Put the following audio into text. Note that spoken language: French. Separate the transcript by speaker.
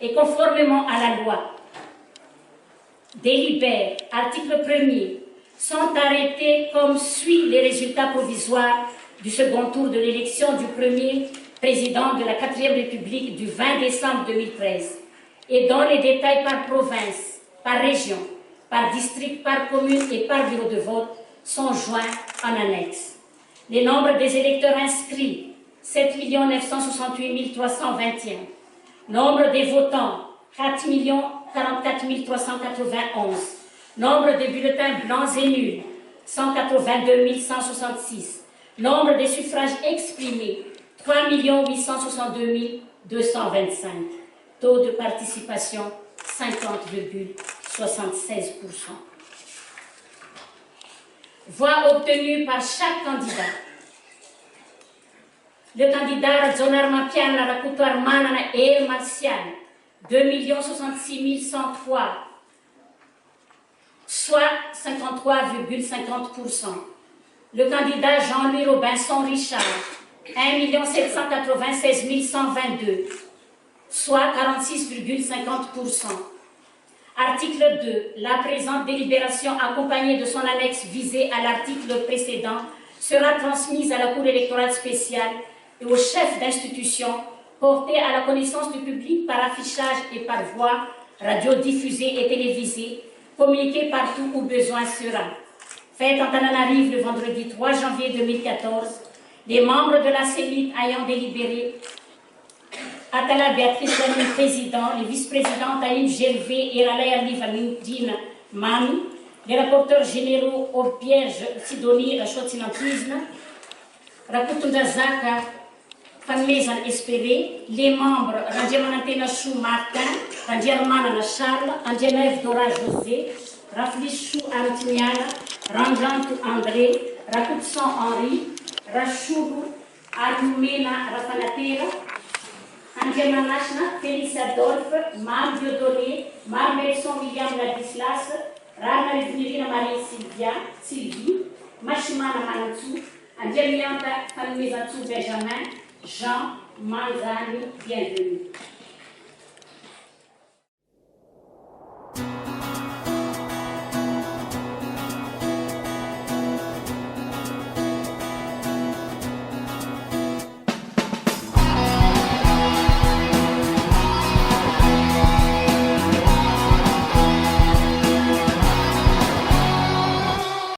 Speaker 1: et conformément à la loi, délibère, article 1er, sont arrêtés comme suit les résultats provisoires du second tour de l'élection du premier président de la 4e République du 20 décembre 2013 et dont les détails par province, par région, par district, par commune et par bureau de vote sont joints en annexe. Les nombres des électeurs inscrits, 7 968 321. Nombre des votants, 4 44 391. Nombre des bulletins blancs et nuls, 182 166. Nombre des suffrages exprimés, 3 862 225. Taux de participation, 50,76%. Voix obtenues par chaque candidat. Le candidat Radzonar Mapiana Rakutar Manana et Martial, 2 066 103, soit 53,50%. Le candidat Jean-Louis Robinson Richard, 1 796 122, soit 46,50%. Article 2. La présente délibération accompagnée de son annexe visée à l'article précédent sera transmise à la Cour électorale spéciale et au chef d'institution, portée à la connaissance du public par affichage et par voie, radiodiffusée et télévisée, communiquée partout où besoin sera. Faite en Tananarive le vendredi 3 janvier 2014, les membres de la CENIT ayant délibéré, Atala Béatrice Lamine, président, les vice-présidents Taïb Gervais et Ralaya Livanudine Mami, les rapporteurs généraux Obierge Sidonie Rachotinantisme, Rakutunda Zaka, Fanmezan Espéré, les membres Randjamanantena Chou Martin, Randjermana Charles, Andjenev Dora José, Raflichou Antiniana, Randjantou André, Rakutsan Henri, Rachoubou Arnoumena Rafanatera, Andjemanachna, Félix Adolphe, Mar Dieudonné, Mar Melson William Ladislas, Rana Livnirina Marie Sylvie, Machimana Manansou, Andjemianta Fanmezantou Benjamin, Jean Manzani, bienvenue.